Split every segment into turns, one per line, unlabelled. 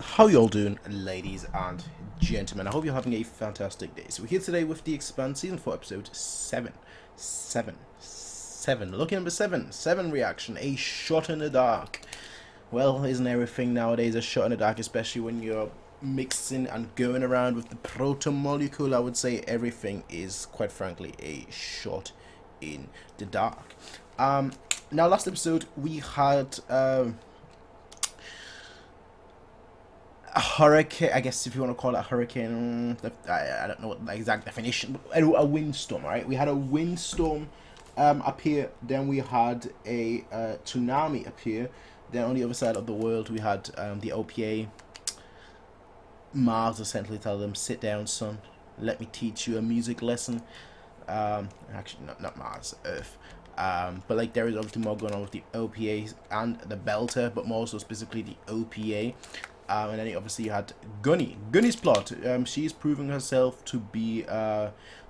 How y'all doing, ladies and gentlemen? I hope you're having a fantastic day. So we're here today with the Expanse Season 4 episode 7. 7. Lucky number 7. 7 reaction. A shot in the dark. Well, isn't everything nowadays a shot in the dark, especially when you're mixing and going around with the proto-molecule? I would say everything is, quite frankly, a shot in the dark. Now, last episode, we had... a hurricane, I guess if you want to call it a hurricane, I don't know what the exact definition, but a windstorm, right? We had a windstorm up here, then we had a tsunami up here, then on the other side of the world we had the OPA. Mars essentially tell them, sit down son, let me teach you a music lesson. Actually not Mars, Earth. But like there is obviously more going on with the OPA and the Belter, but more so specifically the OPA. And then obviously you had Gunny. Gunny's plot. She's proving herself to be,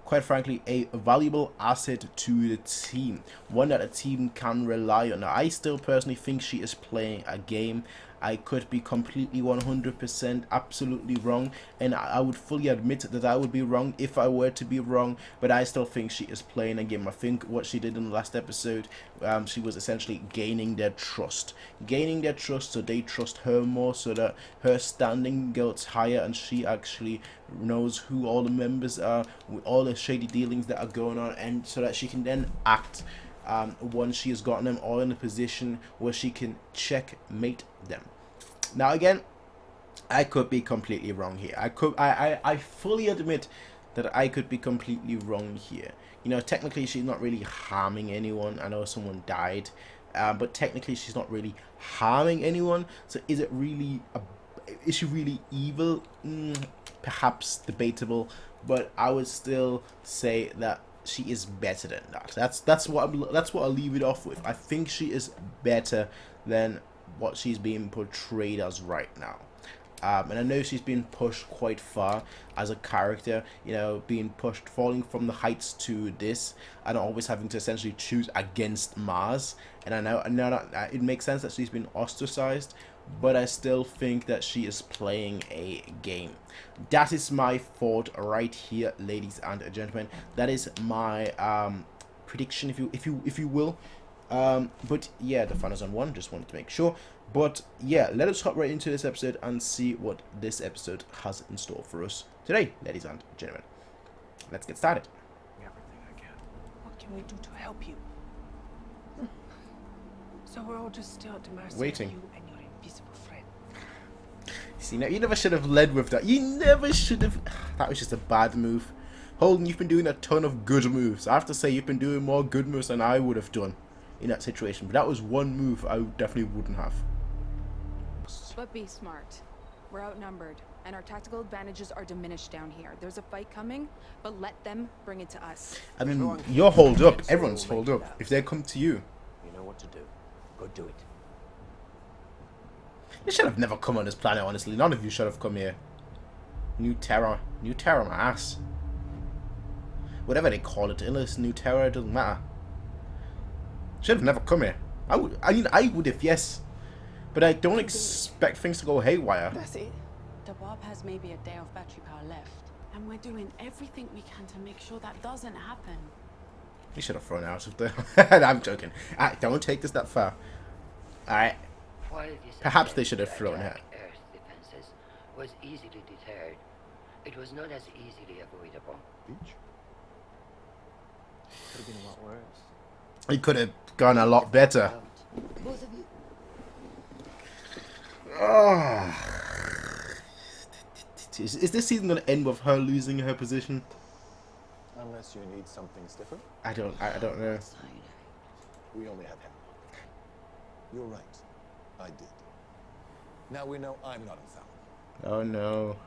quite frankly, a valuable asset to the team. One that a team can rely on. Now, I still personally think she is playing a game. I could be completely 100% absolutely wrong, and I would fully admit that I would be wrong if I were to be wrong, but I still think she is playing a game. I think what she did in the last episode, she was essentially gaining their trust so they trust her more, so that her standing goes higher and she actually knows who all the members are, with all the shady dealings that are going on, and so that she can then act once she has gotten them all in a position where she can checkmate them. Now again, I could be completely wrong here. I fully admit that I could be completely wrong here. You know, technically she's not really harming anyone. I know someone died, but technically she's not really harming anyone. So is she really evil? Perhaps debatable, but I would still say that she is better than that. That's what I'll leave it off with. I think she is better than what she's being portrayed as right now. And I know she's been pushed quite far as a character, you know, being pushed, falling from the heights to this, and always having to essentially choose against Mars. And I know that it makes sense that she's been ostracized, but I still think that she is playing a game. That is my thought right here, ladies and gentlemen. That is my prediction, if you will. But yeah, the fun is on one. Just wanted to make sure. But yeah, let us hop right into this episode and see what this episode has in store for us today, ladies and gentlemen. Let's get started.
Everything I can. What can we do to help you? So we're all just still at the mercy
Waiting.
of you and your invisible friend.
See, now you never should have led with that. You never should have. That was just a bad move. Holden, you've been doing a ton of good moves. I have to say, you've been doing more good moves than I would have done in that situation. But that was one move I definitely wouldn't have.
But be smart. We're outnumbered, and our tactical advantages are diminished down here. There's a fight coming, but let them bring it to us.
I mean, you're holed up. Everyone's holed up. If they come to you.
You know what to do. Go do it.
You should have never come on this planet, honestly. None of you should have come here. New Terror. New Terror, my ass. Whatever they call it. Illness, New Terror, it doesn't matter. Should have never come here. I would if yes. But I don't expect things to go haywire.
That's it. The Bob has maybe a day of battery power left. And we're doing everything we can to make sure that doesn't happen.
You should have thrown out of there. I'm joking. Don't take this that far. Alright. Perhaps they should have thrown her.
Earth's defenses was easily deterred. It was not as easily avoidable.
Beach? Could have been a lot worse.
It could have gone a lot better.
Both of you.
Is this season going to end with her losing her position?
Unless you need something stiffer.
I don't know.
We only have him. You're right. I did. Now we know I'm not infallible.
Oh no.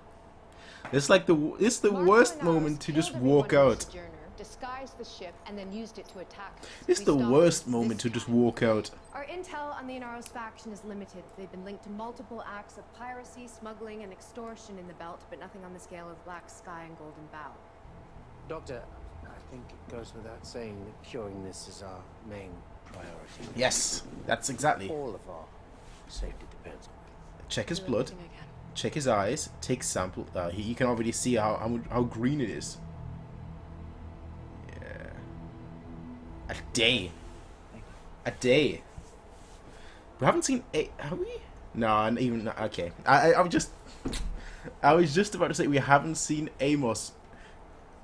It's like it's the worst moment to just walk out.
Disguised the ship and then used it to attack us.
It's the worst moment to just walk out.
Our intel on the Inaros faction is limited. They've been linked to multiple acts of piracy, smuggling, and extortion in the belt, but nothing on the scale of Black Sky and Golden Bow.
Doctor, I think it goes without saying that curing this is our main priority.
Yes, that's exactly.
All of our safety depends on it.
Check his blood. Check his eyes. Take sample. You can already see how green it is. Yeah. A day. A day. We haven't seen a. Have we? No, and even okay. I was just about to say we haven't seen Amos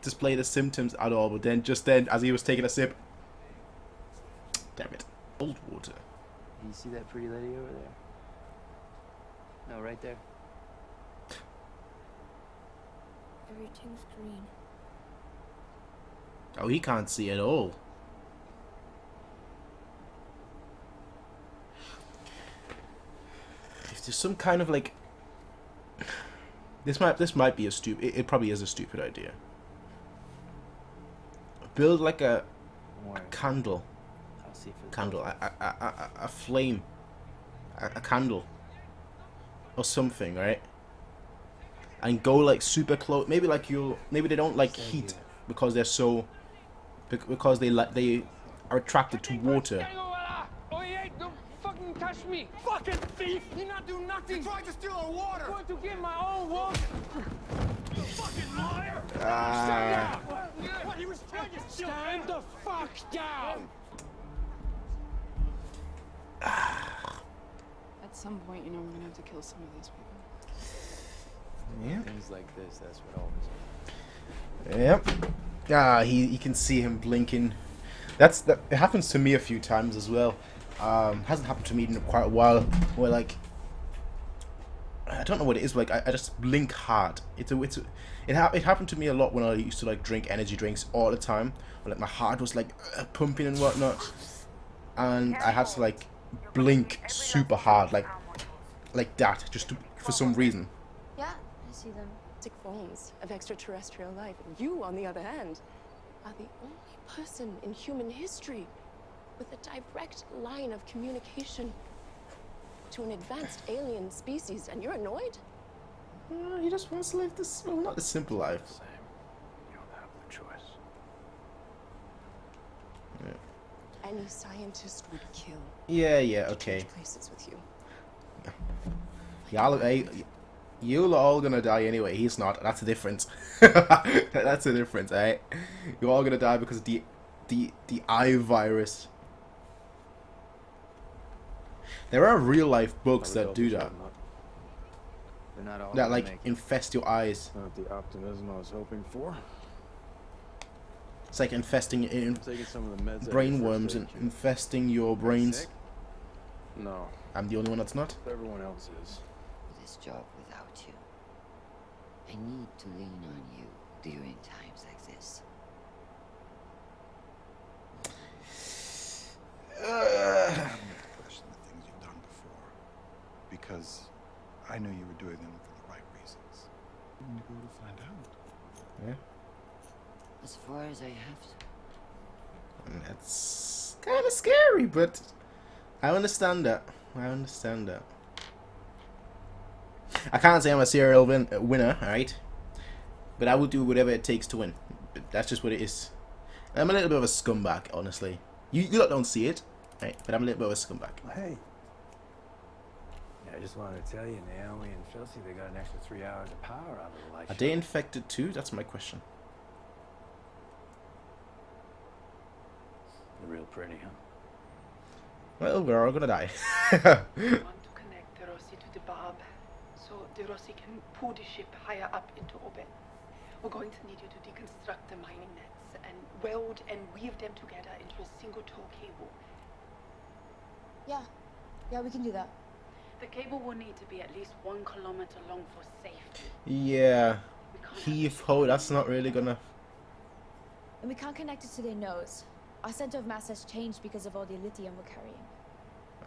display the symptoms at all, but then just then, as he was taking a sip, damn it, cold water.
You see that pretty lady over there? No, right there.
Everything's green.
Oh, he can't see at all. If there's some kind of like, this might be a stupid. It probably is a stupid idea. Build like a candle.
I'll see for
Candle, a flame, a candle, or something, right? And go like super close. Maybe they don't like heat because they're so, because they are attracted to water.
Oh, he ain't no fucking touch me! Fucking thief! You not do nothing! You tried to steal our water! I'm going to get my own water! You fucking liar! Stand down! What? He was trying to steal. Stand the fuck down!
At some point, you know, we're gonna have to kill some of these people.
Yeah.
things like this. That's what always.
Yep. He can see him blinking. That it happens to me a few times as well. Hasn't happened to me in quite a while. Where like, I don't know what it is. Like I just blink hard. It happened to me a lot when I used to like drink energy drinks all the time. Where, like my heart was like pumping and whatnot, and I had to like blink super hard, like that, just for some reason.
Yeah, I see them.
Forms of extraterrestrial life. You, on the other hand, are the only person in human history with a direct line of communication to an advanced alien species, and you're annoyed?
He just wants to live this, well, not the simple life.
Same. You don't have the choice.
Yeah.
Any scientist would kill.
Yeah, okay.
Change places with you.
You're all gonna die anyway. He's not. That's the difference. That's the difference, right? You're all gonna die because of the eye virus. There are real life bugs that do that.
They're not all
That
gonna
like
make it.
infest your eyes.
Not the optimism I was hoping for.
It's like infesting
I'm taking some of the meds.
brain worms and infesting your brains.
Sick? No,
I'm the only one that's not.
everyone else is.
This job without you. I need to lean on you during times like this.
Question the things you've done before, because I knew you were doing them for the right reasons. I'm gonna go to find out.
Yeah.
As far as I have to.
And that's kind of scary, but I understand that. I can't say I'm a serial winner, alright? But I will do whatever it takes to win. But that's just what it is. I'm a little bit of a scumbag, honestly. You lot don't see it, right? But I'm a little bit of a scumbag.
Hey,
Yeah, I just wanted to tell you, Naomi and Chelsea, they got an extra 3 hours of power out of the light.
Are they infected too? That's my question.
They're real pretty, huh?
Well, we're all gonna die.
We want to connect the Rossi to the Barb, so the Rossi can pull the ship higher up into orbit. We're going to need you to deconstruct the mining nets and weld and weave them together into a single tow cable.
Yeah, we can do that.
The cable will need to be at least 1 kilometer long for safety.
Yeah.
We can't
Heave ho, that's not really gonna.
And we can't connect it to their nose. Our center of mass has changed because of all the lithium we're carrying.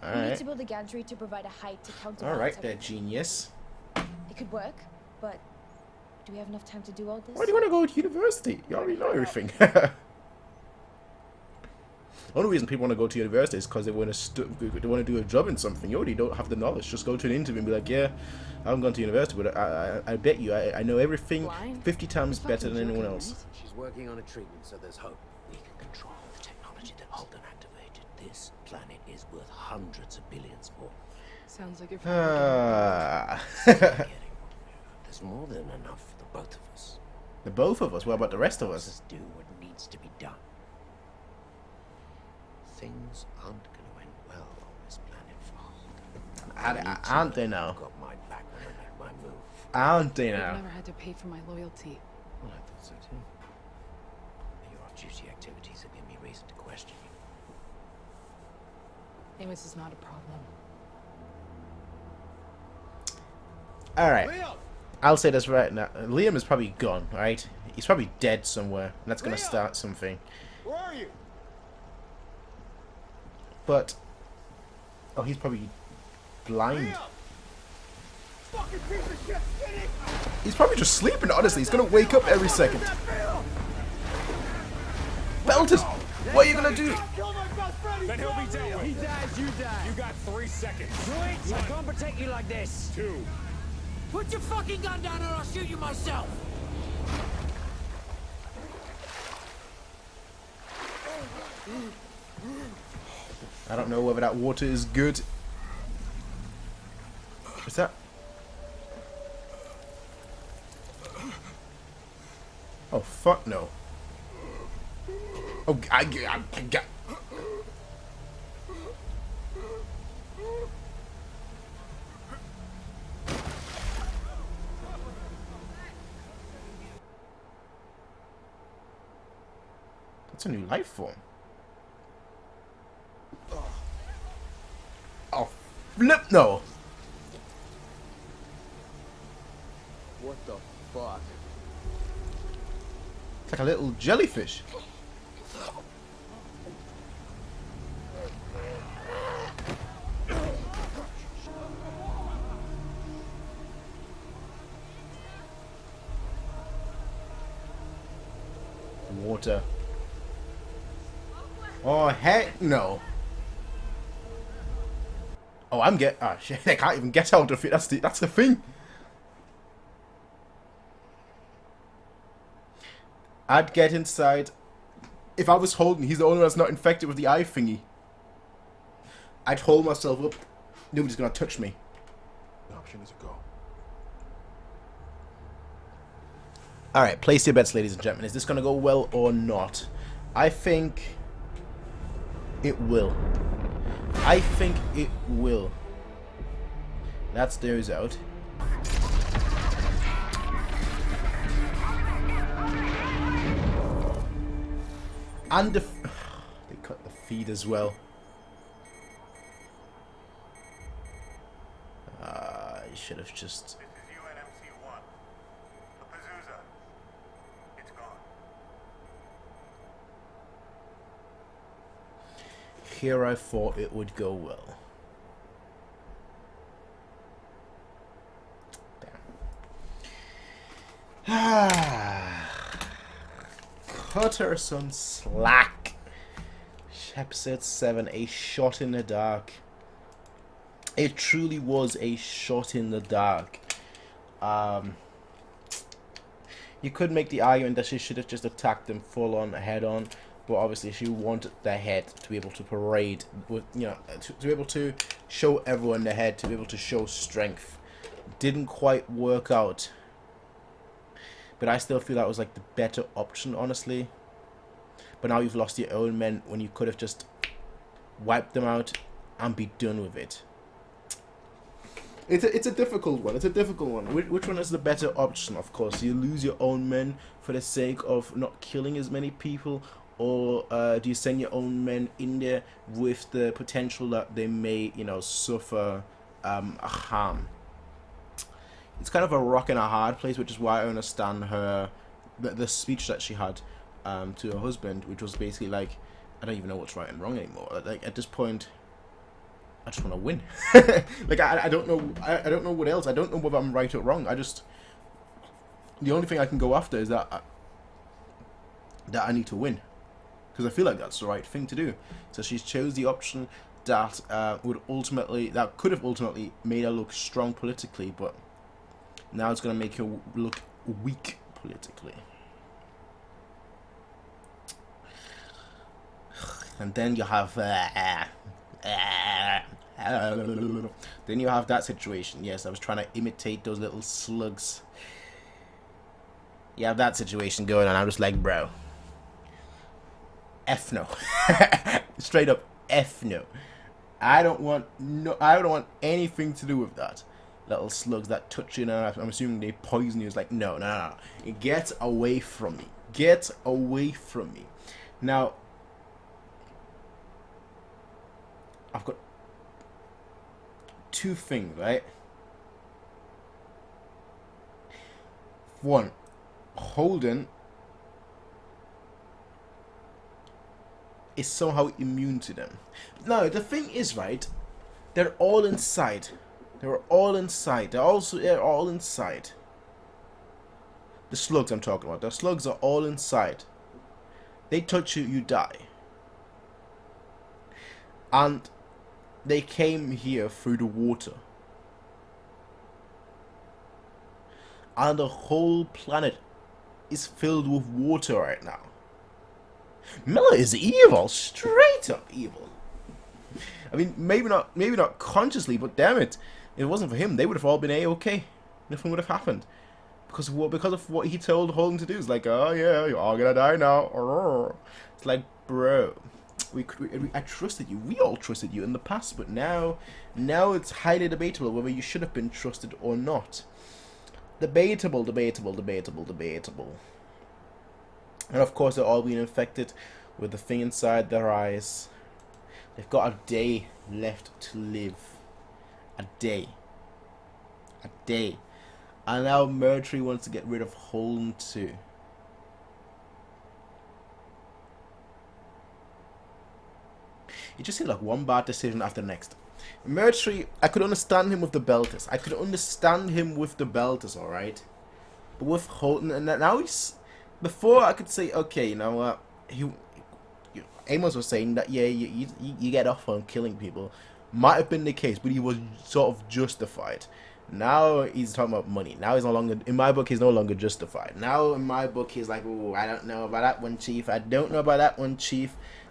We need
Alright.
to build a gantry to provide a height to counterbalance
Alright, there,
everything.
genius.
It could work, but do we have enough time to do all this?
Why do you want to go to university? You already know everything. The only reason people want to go to university is because they want to do a job in something. You already don't have the knowledge. Just go to an interview and be like, yeah, I haven't gone to university, but I bet you I know everything 50 times better than anyone else.
She's working on a treatment, so there's hope. We can control the technology that Alden activated. This planet is worth hundreds of billions more.
Sounds like you're
Ah.
Getting
The both of us. What about the rest of us?
Just do what needs to be done. Things aren't going to end well on this planet for Holt.
Aren't they now?
Got my back when I made my move.
Aren't they
I've
now?
never had to pay for my loyalty.
Well, I thought so too. Your off-duty activities have given me reason to question you.
Amos is not a problem.
Alright. I'll say this right now. Liam is probably gone, right? He's probably dead somewhere. And that's going to start something.
Where are you?
But... oh, he's probably blind.
Fucking piece of shit, skinny!
He's probably just sleeping, honestly. He's going to wake up every second. Belted! What are you going to do?
Then he'll be dealt with.
He dies, you die.
You got 3 seconds.
Wait, I can't protect you like this.
2.
Put your fucking gun down or I'll shoot you myself.
I don't know whether that water is good. What's that? Oh, fuck no. Oh, I got... That's a new life form. Oh, flip no.
What the fuck?
It's like a little jellyfish. Water. Oh, heck no. Oh, I'm get. Ah, shit. I can't even get out of it. That's the thing. I'd get inside. If I was holding, he's the only one that's not infected with the eye thingy. I'd hold myself up. Nobody's gonna touch me.
The option is a go.
Alright, place your bets, ladies and gentlemen. Is this gonna go well or not? I think it will. I think it will. That's those out. And they cut the feed as well. You should have just...
This is UNMC-1. The Pazuzu. It's gone.
Here I thought it would go well. Damn. Cut her some slack. Episode 7, a shot in the dark. It truly was a shot in the dark. You could make the argument that she should have just attacked them full on, head on, but obviously she wanted the head to be able to parade, with, you know, to be able to show everyone the head, to be able to show strength. Didn't quite work out, but I still feel that was like the better option, honestly. But now you've lost your own men when you could have just wiped them out and be done with it. It's a difficult one. It's a difficult one. Which one is the better option? Of course, you lose your own men for the sake of not killing as many people, or do you send your own men in there with the potential that they may, you know, suffer harm? It's kind of a rock and a hard place, which is why I understand her the speech that she had to her husband, which was basically like, I don't even know what's right and wrong anymore. Like at this point, I just want to win. Like I don't know. I don't know what else. I don't know whether I'm right or wrong. The only thing I can go after is that I need to win, because I feel like that's the right thing to do. So she's chose the option that could have ultimately made her look strong politically, but now it's gonna make her look weak politically. And then you have then you have that situation. Yes, I was trying to imitate those little slugs. You have that situation going on. I'm just like, bro, F no. Straight up F no. I don't want anything to do with that. Little slugs that touch you, and I'm assuming they poison you. It's like, no, no, no, no. Get away from me. Get away from me. Now, I've got two things, right? One, Holden is somehow immune to them. Now, the thing is, right, they're all inside. They're all inside. They're all inside. The slugs I'm talking about. The slugs are all inside. They touch you, you die. And they came here through the water. And the whole planet is filled with water right now. Miller is evil, straight up evil. I mean, maybe not consciously, but damn it, if it wasn't for him, they would have all been a-okay. Nothing would have happened because of what he told Holden to do. It's like, oh yeah, you're all gonna die now. It's like, bro, I trusted you. We all trusted you in the past, but now it's highly debatable whether you should have been trusted or not. Debatable. And of course, they're all being infected with the thing inside their eyes. They've got a day left to live. A day. And now Mercury wants to get rid of Holden too. It just seems like one bad decision after the next. Mercury, I could understand him with the Belters. Alright? But with Holden, and now he's... Before I could say, okay, you know what, Amos was saying that, yeah, you get off on killing people. Might have been the case, but he was sort of justified. Now he's talking about money. Now he's no longer, in my book, he's no longer justified. Now in my book, he's like, oh, I don't know about that one, Chief.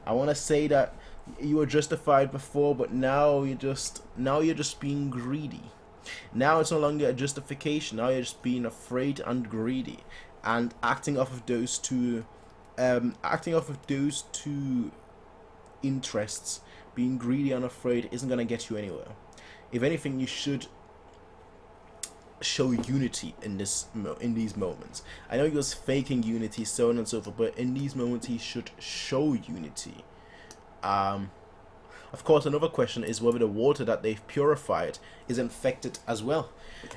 I want to say that you were justified before, but now you're just being greedy. Now it's no longer a justification. Now you're just being afraid and greedy, and acting off of those two interests. Being greedy and afraid isn't gonna get you anywhere. If anything, you should show unity in these moments. I know he was faking unity, so on and so forth, but in these moments he should show unity. Of course, another question is whether the water that they've purified is infected as well.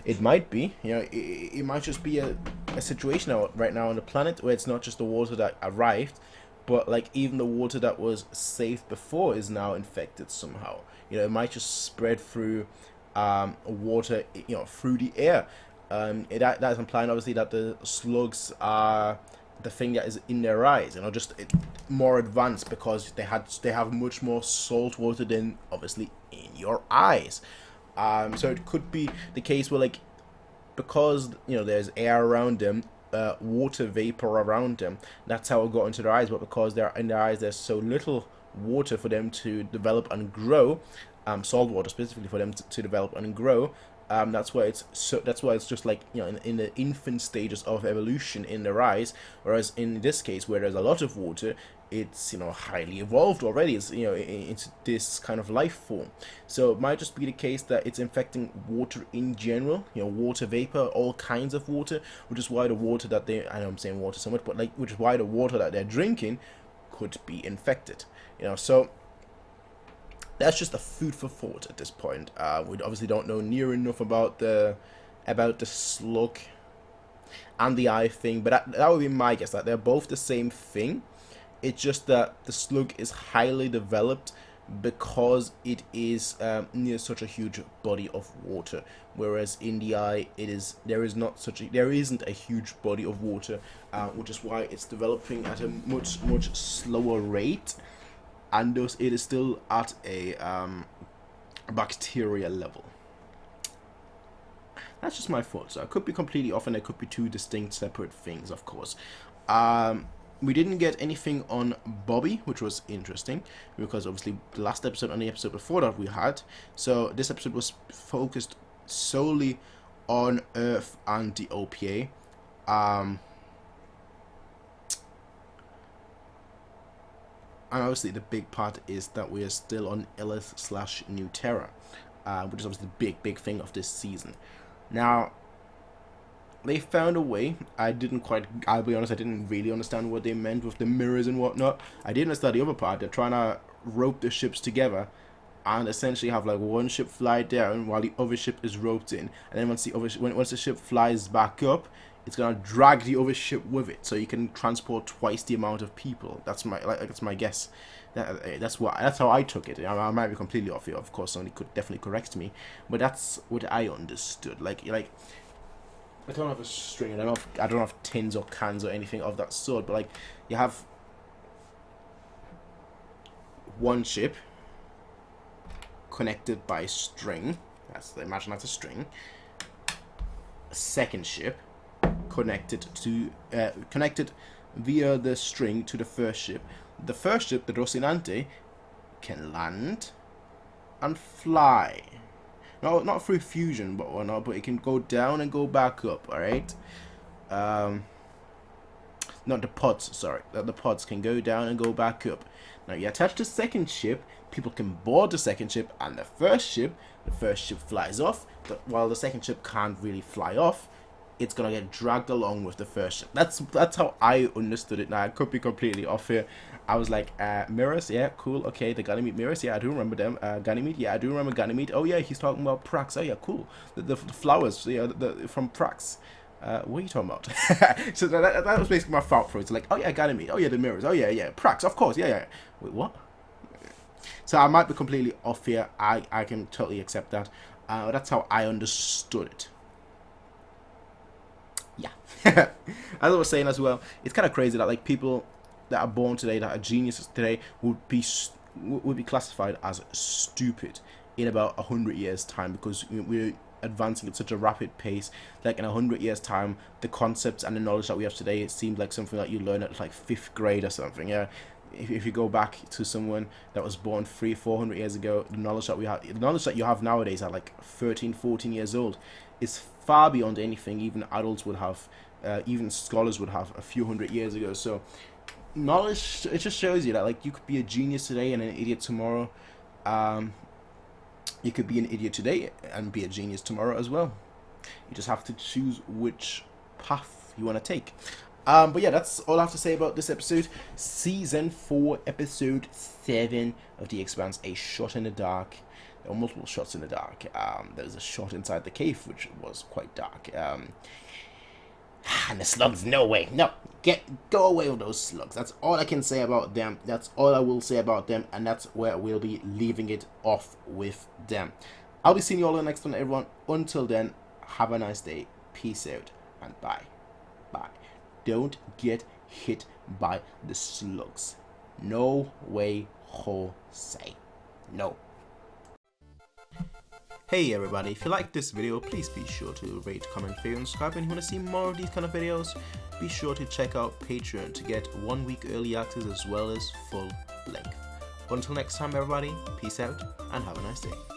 It might be, you know, it might just be a situation right now on the planet where it's not just the water that arrived, but like even the water that was safe before is now infected somehow. You know, it might just spread through water, you know, through the air. That's implying obviously that the slugs are the thing that is in their eyes, you know, just more advanced because they have much more salt water than obviously in your eyes. So it could be the case where, like, because, you know, there's air around them, water vapor around them, that's how it got into their eyes. But because they're in their eyes, there's so little water for them to develop and grow, salt water specifically for them to develop and grow. That's why it's just like, you know, in the infant stages of evolution in their eyes. Whereas in this case, where there's a lot of water, it's, you know, highly evolved already. It's, you know, into this kind of life form. So it might just be the case that it's infecting water in general, you know, water vapor, all kinds of water, which is why the water that I know I'm saying water so much, but like, which is why the water that they're drinking could be infected, you know. So that's just a food for thought at this point. We obviously don't know near enough about the slug and the eye thing, but that would be my guess, that they're both the same thing. It's just that the slug is highly developed because it is near such a huge body of water, whereas in the eye there isn't a huge body of water, which is why it's developing at a much slower rate, and thus it is still at a bacteria level. That's just my thoughts. I could be completely off, and it could be two distinct, separate things, of course. We didn't get anything on Bobby, which was interesting, because obviously the last episode and the episode before that we had. So this episode was focused solely on Earth and the OPA. obviously the big part is that we are still on Illith/New Terra, which is obviously the big thing of this season. Now, they found a way. I'll be honest, I didn't really understand what they meant with the mirrors and whatnot. I did understand the other part. They're trying to rope the ships together and essentially have like one ship fly down while the other ship is roped in, and then once the ship flies back up, it's gonna drag the other ship with it, so you can transport twice the amount of people. That's my guess. That's how I took it. I might be completely off here. Of course, somebody could definitely correct me, but that's what I understood. Like I don't have a string. I don't have tins or cans or anything of that sort. But like, you have one ship connected by string. Imagine that's a string. A second ship connected via the string to the first ship. The first ship, the Rocinante, can land and fly. No, not through fusion, but it can go down and go back up. All right. Not the pods. Sorry, the pods can go down and go back up. Now you attach the second ship. People can board the second ship and the first ship. The first ship flies off. While the second ship can't really fly off, it's gonna get dragged along with the first ship. That's how I understood it. Now I could be completely off here. I was like, mirrors, yeah, cool, okay. The Ganymede mirrors, yeah, I do remember them. Ganymede, yeah, I do remember Ganymede. Oh yeah, he's talking about Prax. Oh yeah, cool. The flowers, yeah, from Prax. What are you talking about? So that was basically my thought for it. It's like, oh yeah, Ganymede. Oh yeah, the mirrors. Oh yeah, Prax. Of course, yeah. Wait, what? So I might be completely off here. I can totally accept that. That's how I understood it. Yeah. As I was saying as well, it's kind of crazy that like people that are born today, that are geniuses today, would be classified as stupid in about 100 years time, because we're advancing at such a rapid pace. Like in 100 years time, the concepts and the knowledge that we have today, it seems like something that you learn at like 5th grade or something. Yeah, if you go back to someone that was born 300-400 years ago, the knowledge that you have nowadays at like 13-14 years old is far beyond anything even adults would have, even scholars would have a few hundred years ago. So knowledge, it just shows you that like you could be a genius today and an idiot tomorrow. You could be an idiot today and be a genius tomorrow as well. You just have to choose which path you want to take. But yeah, that's all I have to say about this episode. Season 4, episode 7 of The Expanse, A Shot in the Dark. There were multiple shots in the dark. There was a shot inside the cave, which was quite dark. And the slugs, no way. No, go away with those slugs. That's all I can say about them. That's all I will say about them. And that's where we'll be leaving it off with them. I'll be seeing you all in the next one, everyone. Until then, have a nice day. Peace out and bye. Bye. Don't get hit by the slugs. No way, Jose. No. Hey everybody, if you like this video, please be sure to rate, comment, favorite, and subscribe. And if you want to see more of these kind of videos, be sure to check out Patreon to get 1 week early access as well as full length. Until next time everybody, peace out and have a nice day.